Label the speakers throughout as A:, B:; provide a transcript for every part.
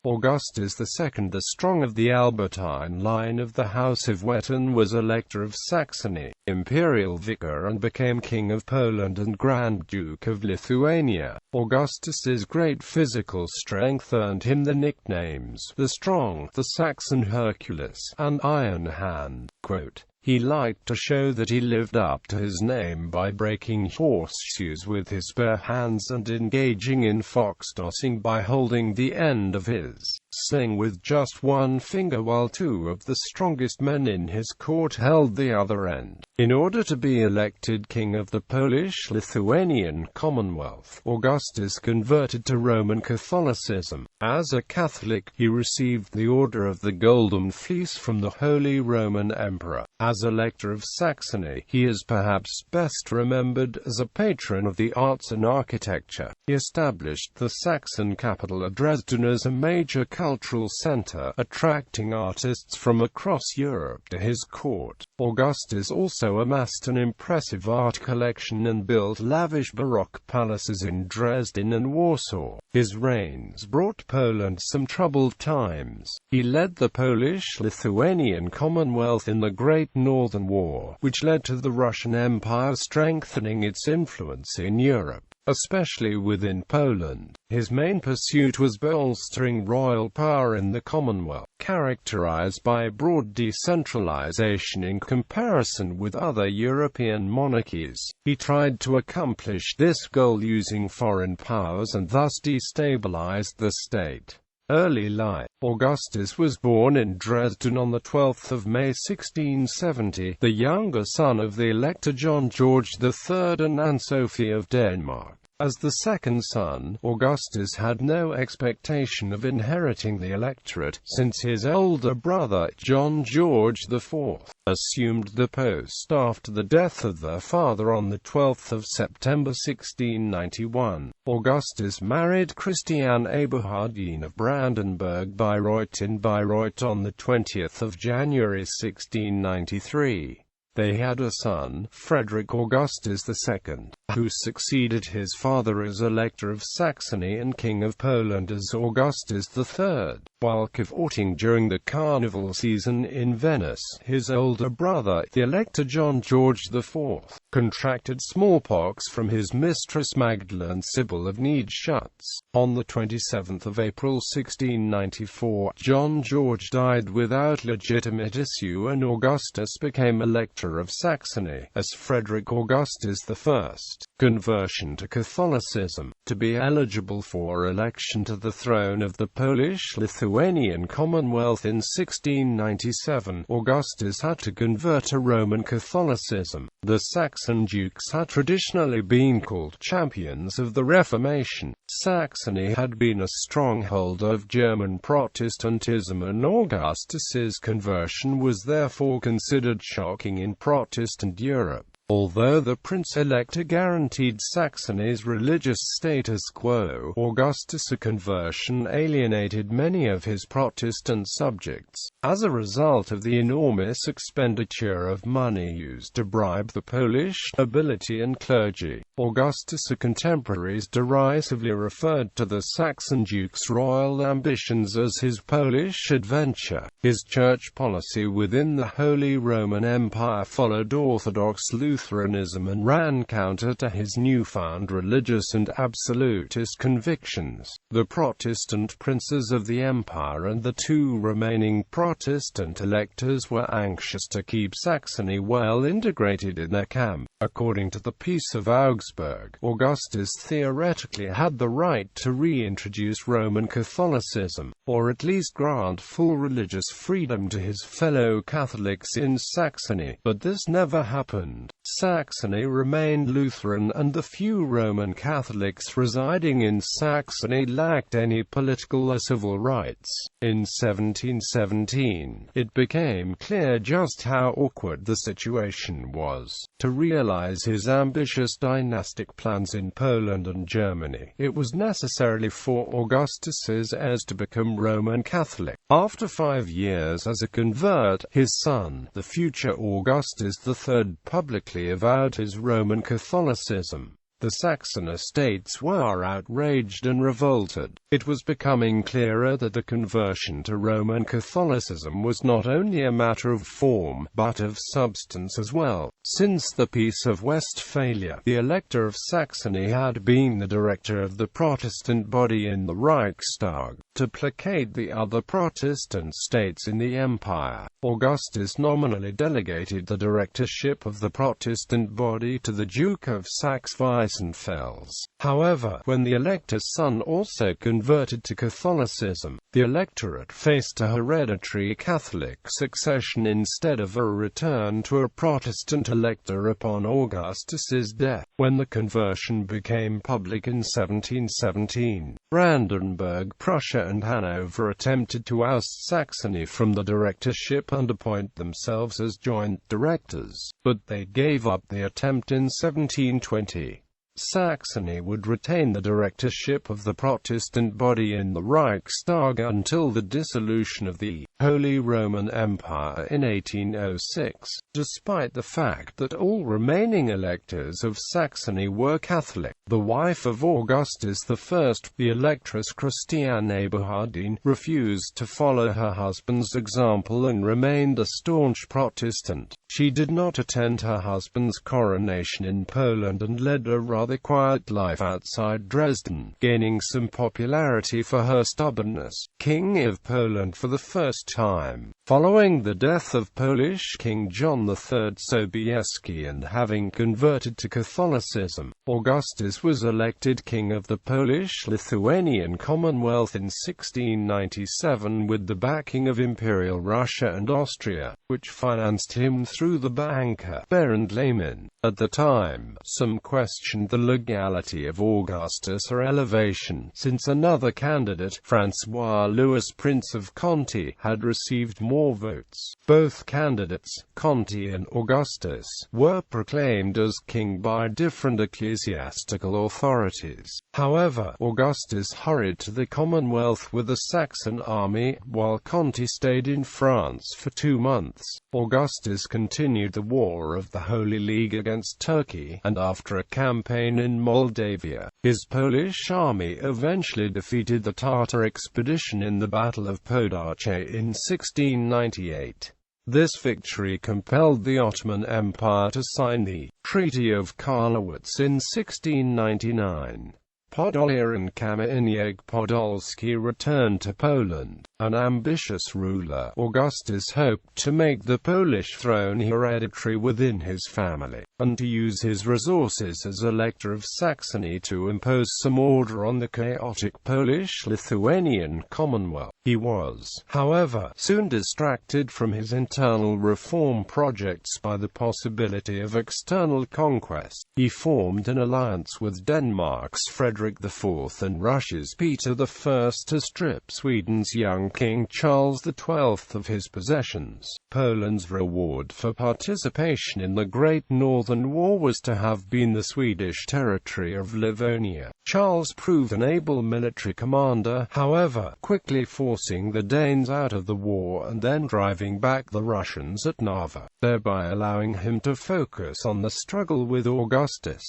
A: Augustus II the Strong of the Albertine line of the House of Wettin was Elector of Saxony, Imperial Vicar, and became King of Poland and Grand Duke of Lithuania. Augustus's great physical strength earned him the nicknames the Strong, the Saxon Hercules, and Iron Hand. Quote, "He liked to show that he lived up to his name by breaking horseshoes with his bare hands and engaging in fox-tossing by holding the end of his sling with just one finger while two of the strongest men in his court held the other end." In order to be elected king of the Polish-Lithuanian Commonwealth, Augustus converted to Roman Catholicism. As a Catholic, he received the Order of the Golden Fleece from the Holy Roman Emperor. As Elector of Saxony, he is perhaps best remembered as a patron of the arts and architecture. He established the Saxon capital of Dresden as a major cultural center, attracting artists from across Europe to his court. Augustus also amassed an impressive art collection and built lavish Baroque palaces in Dresden and Warsaw. His reigns brought Poland some troubled times. He led the Polish-Lithuanian Commonwealth in the Great Northern War, which led to the Russian Empire strengthening its influence in Europe, especially within Poland. His main pursuit was bolstering royal power in the Commonwealth, characterized by broad decentralization in comparison with other European monarchies. He tried to accomplish this goal using foreign powers and thus destabilized the state. Early life. Augustus was born in Dresden on the 12th of May 1670, the younger son of the Elector John George III and Anne Sophie of Denmark. As the second son, Augustus had no expectation of inheriting the electorate, since his older brother, John George IV, assumed the post after the death of their father on the 12th of September 1691. Augustus married Christiane Eberhardine of Brandenburg-Bayreuth in Bayreuth on the 20th of January 1693. They had a son, Frederick Augustus II, who succeeded his father as Elector of Saxony and King of Poland as Augustus III. While cavorting during the carnival season in Venice, his older brother, the Elector John George IV, contracted smallpox from his mistress Magdalene Sybil of Needschutz. On the 27th of April 1694, John George died without legitimate issue and Augustus became Elector of Saxony as Frederick Augustus I. Conversion to Catholicism. To be eligible for election to the throne of the Polish-Lithuanian Commonwealth in 1697, Augustus had to convert to Roman Catholicism. The Saxon dukes had traditionally been called champions of the Reformation. Saxony had been a stronghold of German Protestantism, and Augustus's conversion was therefore considered shocking in Protestant Europe. Although the Prince-Elector guaranteed Saxony's religious status quo, Augustus's conversion alienated many of his Protestant subjects. As a result of the enormous expenditure of money used to bribe the Polish nobility and clergy, Augustus's contemporaries derisively referred to the Saxon duke's royal ambitions as his Polish adventure. His church policy within the Holy Roman Empire followed Orthodox Lutheranism and ran counter to his newfound religious and absolutist convictions. The Protestant princes of the empire and the two remaining Protestant electors were anxious to keep Saxony well integrated in their camp. According to the Peace of Augsburg, Augustus theoretically had the right to reintroduce Roman Catholicism, or at least grant full religious freedom to his fellow Catholics in Saxony, but this never happened. Saxony remained Lutheran, and the few Roman Catholics residing in Saxony lacked any political or civil rights. In 1717, it became clear just how awkward the situation was. To realize his ambitious dynastic plans in Poland and Germany, it was necessary for Augustus's heirs to become Roman Catholic. After 5 years as a convert, his son, the future Augustus III, publicly avowed his Roman Catholicism. The Saxon estates were outraged and revolted. It was becoming clearer that the conversion to Roman Catholicism was not only a matter of form, but of substance as well. Since the Peace of Westphalia, the Elector of Saxony had been the director of the Protestant body in the Reichstag. To placate the other Protestant states in the empire, Augustus nominally delegated the directorship of the Protestant body to the Duke of Saxe-Weissenfels. However, when the elector's son also converted to Catholicism, the electorate faced a hereditary Catholic succession instead of a return to a Protestant elector upon Augustus's death. When the conversion became public in 1717, Brandenburg, Prussia and Hanover attempted to oust Saxony from the directorship and appoint themselves as joint directors, but they gave up the attempt in 1720. Saxony would retain the directorship of the Protestant body in the Reichstag until the dissolution of the Holy Roman Empire in 1806. Despite the fact that all remaining electors of Saxony were Catholic, the wife of Augustus I, the Electress Christiane Eberhardine, refused to follow her husband's example and remained a staunch Protestant. She did not attend her husband's coronation in Poland and led a rather quiet life outside Dresden, gaining some popularity for her stubbornness. King of Poland for the first time. Following the death of Polish King John III Sobieski and having converted to Catholicism, Augustus was elected king of the Polish-Lithuanian Commonwealth in 1697 with the backing of Imperial Russia and Austria, which financed him through the banker Bernd Lehmann. At the time, some questioned the legality of Augustus' elevation, since another candidate, François-Louis Prince of Conti, had received more votes. Both candidates, Conti and Augustus, were proclaimed as king by different ecclesiastical authorities. However, Augustus hurried to the Commonwealth with a Saxon army, while Conti stayed in France for 2 months. Augustus continued the War of the Holy League against Turkey, and after a campaign in Moldavia, his Polish army eventually defeated the Tatar expedition in the Battle of Podace in 1698. This victory compelled the Ottoman Empire to sign the Treaty of Karlowitz in 1699. Podolya and Kamieniec Podolski returned to Poland. An ambitious ruler, Augustus hoped to make the Polish throne hereditary within his family, and to use his resources as Elector of Saxony to impose some order on the chaotic Polish-Lithuanian Commonwealth. He was, however, soon distracted from his internal reform projects by the possibility of external conquest. He formed an alliance with Denmark's Frederick IV and Russia's Peter I to strip Sweden's young King Charles XII of his possessions. Poland's reward for participation in the Great Northern War was to have been the Swedish territory of Livonia. Charles proved an able military commander, however, quickly forcing the Danes out of the war and then driving back the Russians at Narva, thereby allowing him to focus on the struggle with Augustus.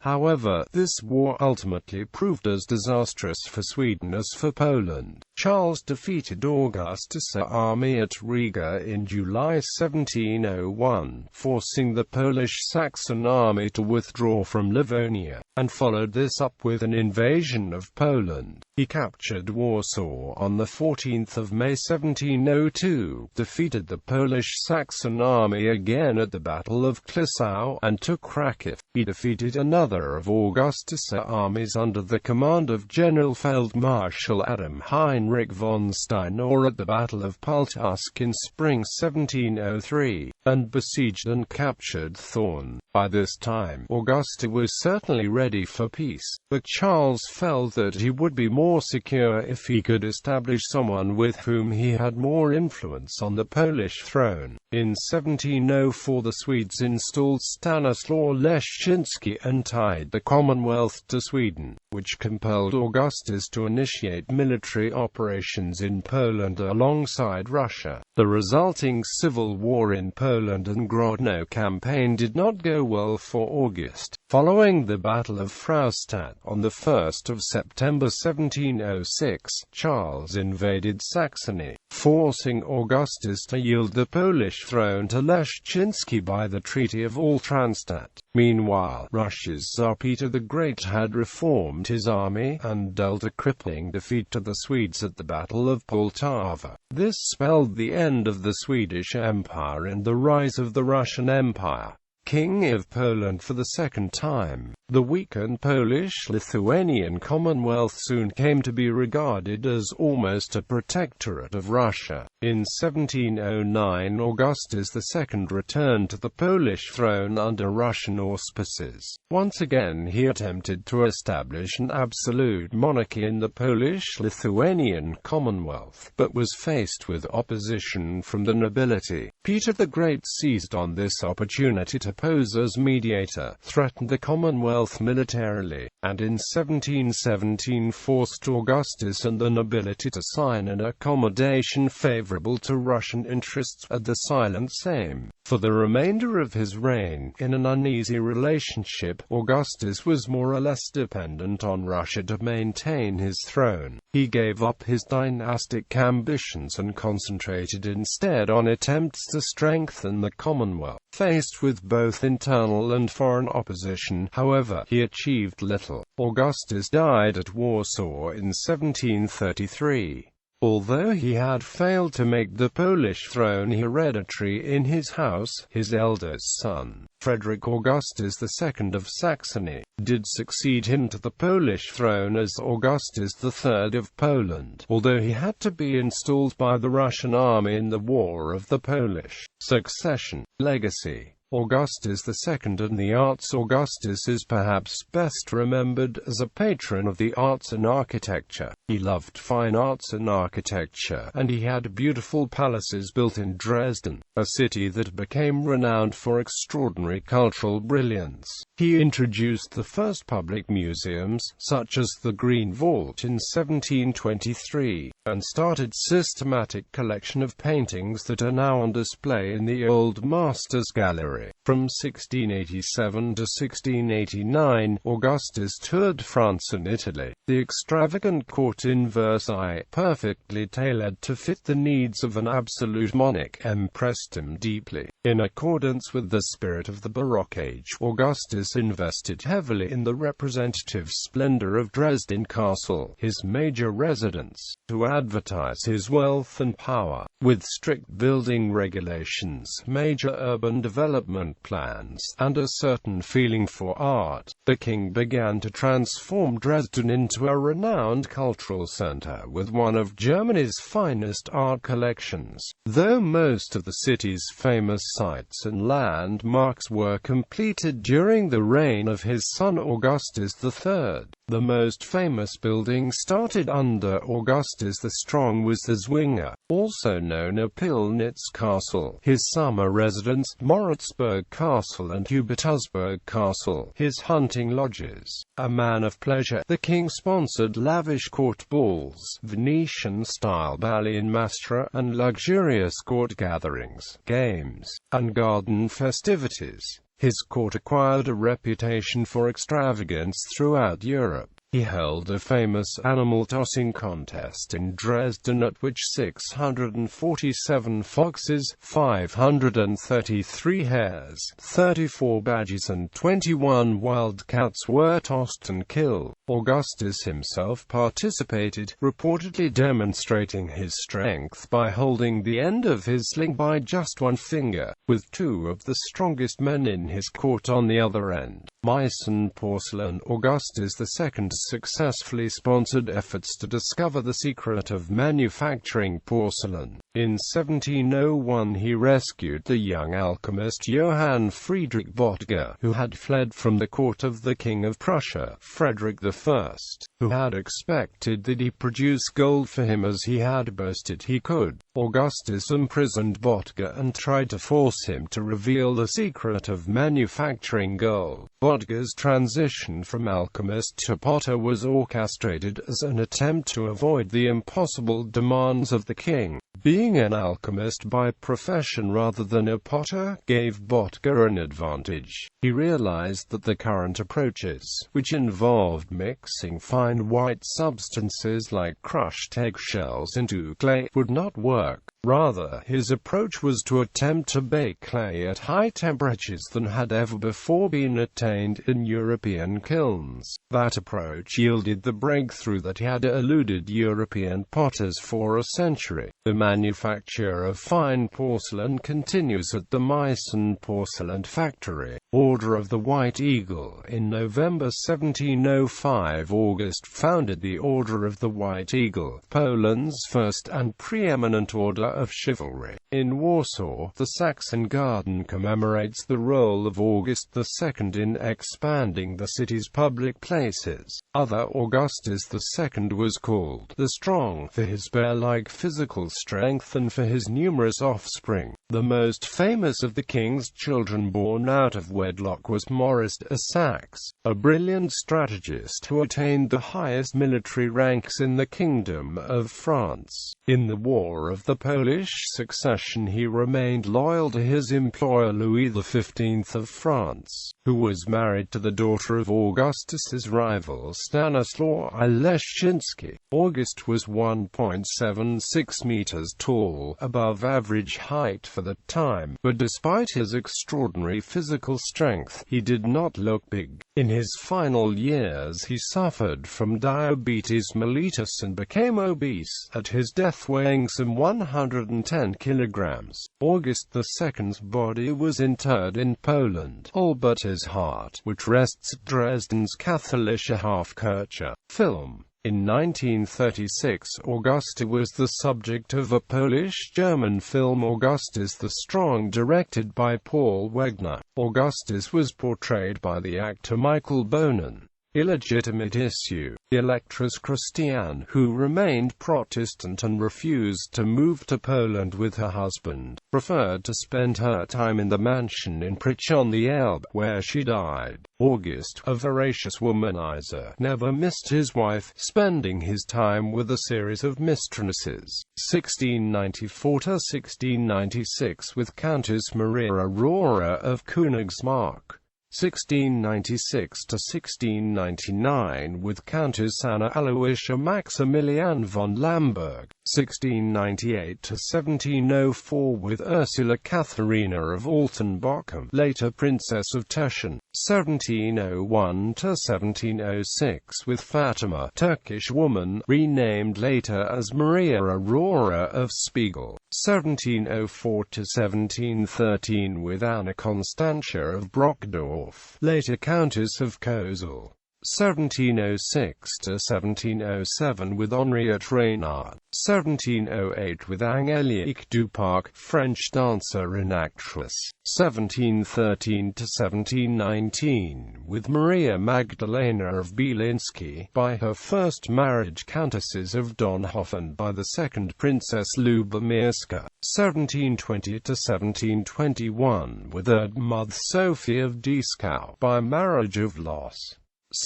A: However, this war ultimately proved as disastrous for Sweden as for Poland. Charles defeated Augustus' army at Riga in July 1701, forcing the Polish-Saxon army to withdraw from Livonia, and followed this up with an invasion of Poland. He captured Warsaw on the 14th of May 1702, defeated the Polish-Saxon army again at the Battle of Klisau, and took Kraków. He defeated another of Augustus' armies under the command of General Feldmarschall Adam Heinrich von Steiner at the Battle of Pultusk in spring 1703, and besieged and captured Thorn. By this time, Augustus was certainly ready for peace, but Charles felt that he would be more secure if he could establish someone with whom he had more influence on the Polish throne. In 1704 the Swedes installed Stanislaw Leszczynski and tied the Commonwealth to Sweden, which compelled Augustus to initiate military operations operations in Poland alongside Russia. The resulting civil war in Poland and Grodno campaign did not go well for August. Following the Battle of Fraustadt on the 1st of September 1706, Charles invaded Saxony, forcing Augustus to yield the Polish throne to Leszczynski by the Treaty of Altanstadt. Meanwhile, Russia's Tsar Peter the Great had reformed his army and dealt a crippling defeat to the Swedes at the Battle of Poltava. This spelled the end of the Swedish Empire and the rise of the Russian Empire. King of Poland for the second time, the weakened Polish-Lithuanian Commonwealth soon came to be regarded as almost a protectorate of Russia. In 1709, Augustus II returned to the Polish throne under Russian auspices. Once again he attempted to establish an absolute monarchy in the Polish-Lithuanian Commonwealth, but was faced with opposition from the nobility. Peter the Great seized on this opportunity to pose as mediator, threatened the Commonwealth militarily, and in 1717 forced Augustus and the nobility to sign an accommodation favorable to Russian interests at the Silent Sejm. For the remainder of his reign, in an uneasy relationship, Augustus was more or less dependent on Russia to maintain his throne. He gave up his dynastic ambitions and concentrated instead on attempts to strengthen the Commonwealth. Faced with both internal and foreign opposition, however, he achieved little. Augustus died at Warsaw in 1733. Although he had failed to make the Polish throne hereditary in his house, his eldest son, Frederick Augustus II of Saxony, did succeed him to the Polish throne as Augustus III of Poland, although he had to be installed by the Russian army in the War of the Polish Succession. Legacy: Augustus II and the arts. Augustus is perhaps best remembered as a patron of the arts and architecture. He loved fine arts and architecture, and he had beautiful palaces built in Dresden, a city that became renowned for extraordinary cultural brilliance. He introduced the first public museums, such as the Green Vault in 1723, and started systematic collection of paintings that are now on display in the Old Masters Gallery. From 1687 to 1689, Augustus toured France and Italy. The extravagant court in Versailles, perfectly tailored to fit the needs of an absolute monarch, impressed him deeply. In accordance with the spirit of the Baroque age, Augustus invested heavily in the representative splendor of Dresden Castle, his major residence, to advertise his wealth and power. With strict building regulations, major urban development plans, and a certain feeling for art, the king began to transform Dresden into a renowned cultural center with one of Germany's finest art collections. Though most of the city's famous sites and landmarks were completed during the reign of his son Augustus III, the most famous building started under Augustus the Strong was the Zwinger, also known as Pillnitz Castle, his summer residence, Moritzburg Castle and Hubertusburg Castle, his hunting lodges. A man of pleasure, the king sponsored lavish court balls, Venetian-style ballet in Mastra, and luxurious court gatherings, games, and garden festivities. His court acquired a reputation for extravagance throughout Europe. He held a famous animal tossing contest in Dresden at which 647 foxes, 533 hares, 34 badgers and 21 wild cats were tossed and killed. Augustus himself participated, reportedly demonstrating his strength by holding the end of his sling by just one finger, with two of the strongest men in his court on the other end. Meissen Porcelain. Augustus II successfully sponsored efforts to discover the secret of manufacturing porcelain. In 1701 he rescued the young alchemist Johann Friedrich Böttger, who had fled from the court of the King of Prussia, Frederick I, who had expected that he produce gold for him as he had boasted he could. Augustus imprisoned Böttger and tried to force him to reveal the secret of manufacturing gold. Böttger's transition from alchemist to potter was orchestrated as an attempt to avoid the impossible demands of the king. Being an alchemist by profession rather than a potter gave Böttger an advantage. He realized that the current approaches, which involved mixing fine white substances like crushed eggshells into clay, would not work. Rather, his approach was to attempt to bake clay at high temperatures than had ever before been attained in European kilns. That approach yielded the breakthrough that had eluded European potters for a century. The manufacture of fine porcelain continues at the Meissen Porcelain factory. Order of the White Eagle. In November 1705, August founded the Order of the White Eagle, Poland's first and preeminent order of chivalry. In Warsaw, the Saxon Garden commemorates the role of August II in expanding the city's public places. Augustus II was called the Strong for his bear-like physical strength and for his numerous offspring. The most famous of the king's children born out of wedlock was Maurice de Saxe, a brilliant strategist who attained the highest military ranks in the Kingdom of France. In the War of the Polish Succession he remained loyal to his employer Louis XV of France, who was married to the daughter of Augustus's rival Stanislaw I Leszczynski. August was 1.76 meters tall, above average height for the time, but despite his extraordinary physical strength, he did not look big. In his final years he suffered from diabetes mellitus and became obese, at his death weighing some 110 kilograms. August II's body was interred in Poland, all but his heart, which rests at Dresden's Katholische Hofkirche. Film. In 1936, Augustus was the subject of a Polish-German film Augustus the Strong directed by Paul Wegener. Augustus was portrayed by the actor Michael Bonin. Illegitimate issue. The Electress Christiane, who remained Protestant and refused to move to Poland with her husband, preferred to spend her time in the mansion in Prich on the Elbe, where she died. August, a voracious womanizer, never missed his wife, spending his time with a series of mistresses. 1694 to 1696 with Countess Maria Aurora of Königsmarck. 1696 to 1699 with Countess Anna Aloysia Maximilian von Lamberg. 1698 to 1704 with Ursula Katharina of Altenbochum, later Princess of Teschen. 1701 to 1706 with Fatima, Turkish woman, renamed later as Maria Aurora of Spiegel. 1704 to 1713 with Anna Constantia of Brockdorf, later Countess of Kozel. 1706 to 1707 with Henriette Reynard. 1708 with Angélique Duparc, French dancer and actress. 1713 to 1719 with Maria Magdalena of Bielinski, by her first marriage Countesses of Donhofen, by the second Princess Lubomirska. 1720 to 1721 with Erdmouth Sophie of Dieskau, by marriage of loss.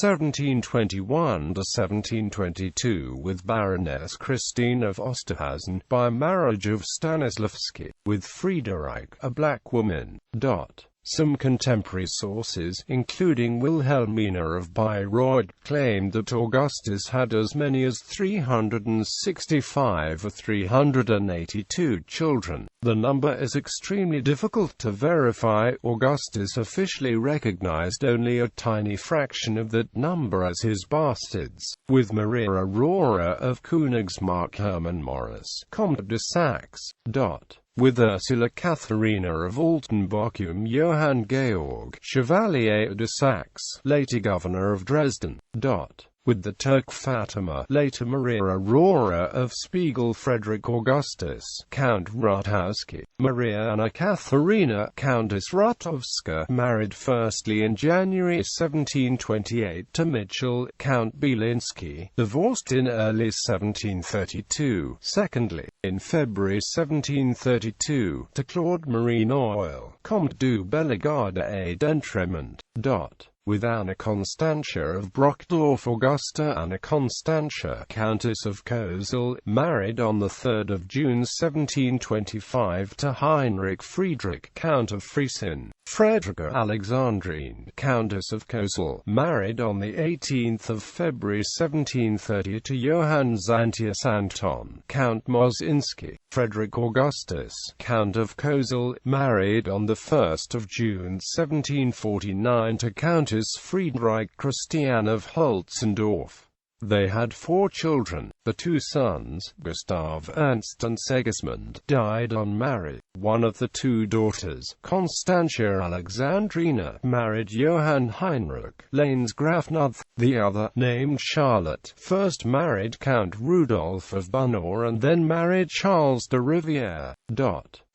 A: 1721 to 1722 with Baroness Christine of Osterhausen, by marriage of Stanislavski, with Friederike, a black woman. Some contemporary sources, including Wilhelmina of Bayreuth, claimed that Augustus had as many as 365 or 382 children. The number is extremely difficult to verify. Augustus officially recognized only a tiny fraction of that number as his bastards, with Maria Aurora of Königsmarck, Hermann Maurice, Comte de Saxe. With Ursula Katharina of Altenbochum, Johann Georg, Chevalier de Saxe, later governor of Dresden. with the Turk Fatima, later Maria Aurora of Spiegel, Frederick Augustus, Count Rutowski, Maria Anna Katharina, Countess Rutowska, married firstly in January 1728 to Mitchell, Count Bielinski, divorced in early 1732, secondly, in February 1732, to Claude Marie Noël, Comte du Bellegarde et d'Entremont. With Anna Constantia of Brockdorf. Augusta Anna Constantia, Countess of Cosel, married on 3 June 1725 to Heinrich Friedrich, Count of Friesin. Frederica Alexandrine, Countess of Cosel, married on 18 February 1730 to Johann Xantius Anton, Count Moszynski. Frederick Augustus, Count of Cosel, married on 1 June 1749 to Countess Friedrich Christian of Holzendorf. They had 4 children. The 2 sons, Gustav Ernst and Sigismund, died unmarried. One of the 2 daughters, Constantia Alexandrina, married Johann Heinrich Landgraf. The other, named Charlotte, first married Count Rudolph of Bunor and then married Charles de Rivière.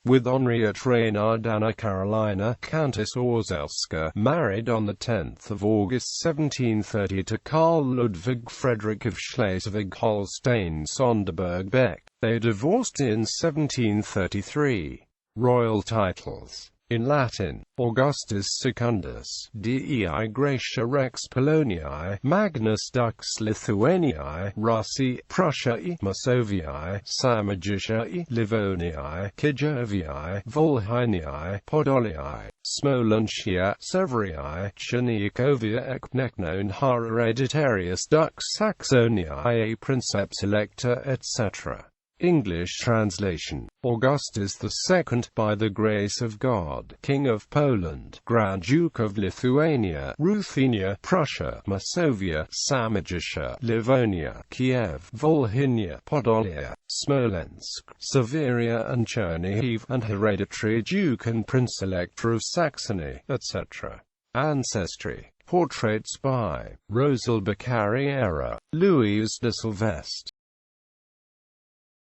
A: With Henriette Reynard Anna Carolina, Countess Orzelska, married on 10 August 1730 to Karl Ludwig Frederick of Schleswig-Holstein-Sonderburg-Beck. They divorced in 1733. Royal titles. In Latin, Augustus Secundus, Dei Gratia Rex Poloniae, Magnus Dux Lithuaniae, Russi, Prussiae, Masoviae, Samogitiae, Livoniae, Kijoviae, Volhyniae, Podoliae, Smolentia, Severiae, Cherniacovia Ekneknon Hereditarius Dux Saxoniae, Princeps Elector, etc. English translation. Augustus II, by the grace of God, King of Poland, Grand Duke of Lithuania, Ruthenia, Prussia, Masovia, Samogitia, Livonia, Kiev, Volhynia, Podolia, Smolensk, Severia and Chernihiv, and hereditary Duke and Prince Elector of Saxony, etc. Ancestry. Portraits by Rosal Beccari Era, Louise de Sylvestre.